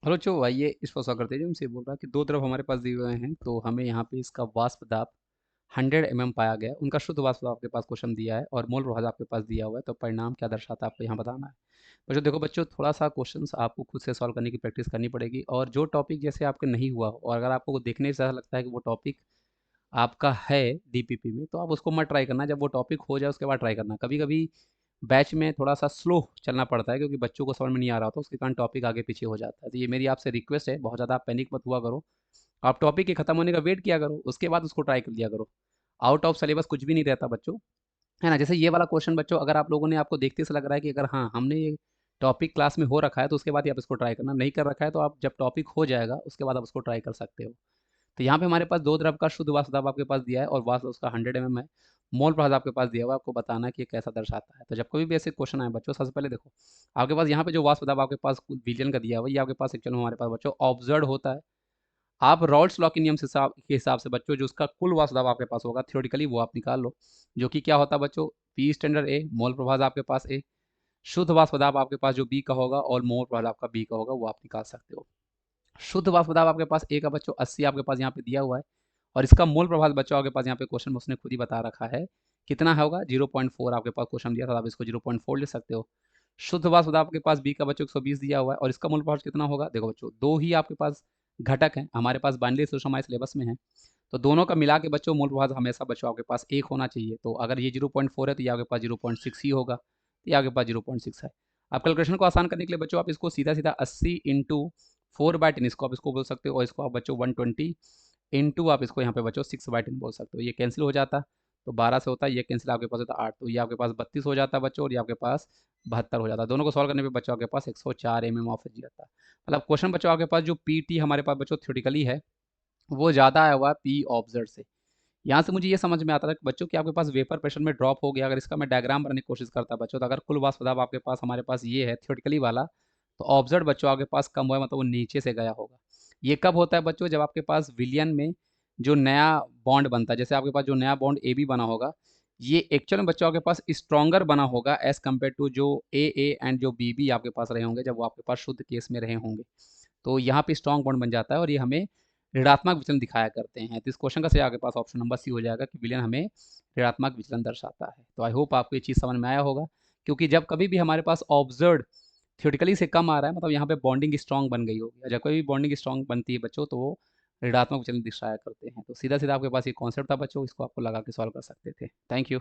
Hello बच्चों, आइए इस पर सवाल करते हैं। जो हमसे बोल रहा है कि दो तरफ हमारे पास दिए हुए हैं, तो हमें यहाँ पे इसका वाष्प दाब 100 mm पाया गया। उनका शुद्ध वाष्प दाब आपके पास क्वेश्चन दिया है और मोल प्रभाव आपके पास दिया हुआ है, तो परिणाम क्या दर्शाता है आपको यहाँ बताना है। बच्चों देखो, बच्चों थोड़ा सा क्वेश्चंस आपको खुद से सॉल्व करने की प्रैक्टिस करनी पड़ेगी, और जो टॉपिक जैसे आपके नहीं हुआ हो और अगर आपको देखने से ऐसा लगता है कि वो टॉपिक आपका है डीपीपी में, तो आप उसको मत ट्राई करना। जब वो टॉपिक हो जाए उसके बाद ट्राई करना। कभी कभी बैच में थोड़ा सा स्लो चलना पड़ता है, क्योंकि बच्चों को समझ में नहीं आ रहा होता, उसके कारण टॉपिक आगे पीछे हो जाता है। तो ये मेरी आपसे रिक्वेस्ट है, बहुत ज़्यादा आप पैनिक मत हुआ करो। आप टॉपिक के खत्म होने का वेट किया करो, उसके बाद उसको ट्राई कर लिया करो। आउट ऑफ सिलेबस कुछ भी नहीं रहता बच्चों, है ना। जैसे ये वाला क्वेश्चन बच्चों, अगर आप लोगों ने, आपको देखते से लग रहा है कि अगर हाँ हमने ये टॉपिक क्लास में हो रखा है, तो उसके बाद ही आप इसको ट्राई करना। नहीं कर रखा है तो आप जब टॉपिक हो जाएगा उसके बाद आप उसको ट्राई कर सकते हो। तो यहाँ पे हमारे पास दो द्रव का शुद्ध वाष्प दाब आपके पास दिया है और वाष्प उसका 100 mm है। मोल प्रभाव आपके पास दिया हुआ है, आपको बताना है कि ये कैसा दर्शाता है। तो जब कभी भी ऐसे क्वेश्चन आए बच्चों, सबसे पहले देखो आपके पास यहाँ पे जो वाष्प दाब आपके पास विलियन का दिया हुआ है, ये आपके पास एक्चुअल में हमारे पास बच्चों ऑब्जर्व होता है। आप रॉल्स लॉ के नियम के हिसाब से बच्चों, जो उसका कुल वाष्प दाब आपके पास होगा थियोरेटिकली, वो आप निकाल लो। जो कि क्या होता है बच्चों, पी स्टैंडर्ड ए, मोल प्रभाव आपके पास ए, शुद्ध वाष्प दाब आपके पास जो बी का होगा और मोल प्रभाव आपका बी का होगा, वो आप निकाल सकते हो। शुद्ध वाष्प दाब आपके पास ए का बच्चों 80 आपके पास यहाँ पे दिया हुआ है, और इसका मोल प्रभाव बच्चों आपके पास यहाँ पे क्वेश्चन में उसने खुद ही बता रखा है कितना होगा, 0.4 आपके पास क्वेश्चन दिया था, आप इसको 0.4 ले सकते हो। शुद्ध वाष्प दाब आपके पास बी का बच्चों 120 दिया हुआ है, और इसका मोल प्रभाव कितना होगा, देखो बच्चों दो ही आपके पास घटक हैं हमारे पास, बाइनरी सॉल्यूशन हमारे सिलेबस में है, तो दोनों का मिला के बच्चों मोल प्रभाव हमेशा बच्चों आपके पास एक होना चाहिए। तो अगर ये 0.4 है तो ये आपके पास 0.6 ही होगा, तो ये आपके पास 0.6 है। आप कैलकुलेशन को आसान करने के लिए बच्चों आप इसको सीधा सीधा 80 इंटू 4/10 इसको आप इसको बोल सकते हो, और इसको आप बच्चों 120 इंटू आप इसको यहाँ पे बच्चों 6/10 बोल सकते हो। ये कैंसिल हो जाता, तो 12 से होता है, ये कैंसिल आपके पास होता है 8, तो ये आपके पास 32 हो जाता है बच्चों, और ये आपके पास 72 हो जाता है। दोनों को सॉल्व करने पे बच्चों आपके पास 104 ऑफ एनर्जी आता है। मतलब क्वेश्चन बच्चों आपके पास जो पीटी हमारे पास बच्चों थ्योरेटिकली है, वो ज़्यादा आया हुआ है पी ऑब्जर्व से। यहाँ से मुझे ये समझ में आता है कि बच्चों कि आपके पास वेपर प्रेशर में ड्रॉप हो गया। अगर इसका मैं डायग्राम बनाने की कोशिश करता बच्चों, तो अगर कुल वाष्प दाब आपके पास हमारे पास ये है थ्योरेटिकली वाला, तो ऑब्जर्व बच्चों आपके पास कम हुआ है, मतलब वो नीचे से गया होगा। ये कब होता है बच्चों, जब आपके पास विलियन में जो नया बॉन्ड बनता है, जैसे आपके पास जो नया बॉन्ड ए बी बना होगा, ये एक्चुअल में बच्चों आपके पास स्ट्रॉन्गर बना होगा एज कम्पेयर टू जो ए एंड जो बी आपके पास रहे होंगे, जब वो आपके पास शुद्ध केस में रहे होंगे। तो यहाँ पे स्ट्रॉन्ग बॉन्ड बन जाता है, और ये हमें ऋणात्मक विचलन दिखाया करते हैं। तो इस क्वेश्चन का सही आपके पास ऑप्शन नंबर सी हो जाएगा कि विलयन हमें ऋणात्मक विचलन दर्शाता है। तो आई होप आपको ये चीज़ समझ में आया होगा, क्योंकि जब कभी भी हमारे पास ऑब्जर्व थ्योरेटिकली से कम आ रहा है, मतलब यहाँ पे बॉन्डिंग स्ट्रॉन्ग बन गई होगी। जब कोई भी बॉन्डिंग स्ट्रॉन्ग बनती है बच्चों, तो वो ऋणात्मक विचलन दिखाया करते हैं। तो सीधा सीधा आपके पास ये कॉन्सेप्ट था बच्चों, इसको आपको लगा के सॉल्व कर सकते थे। Thank you.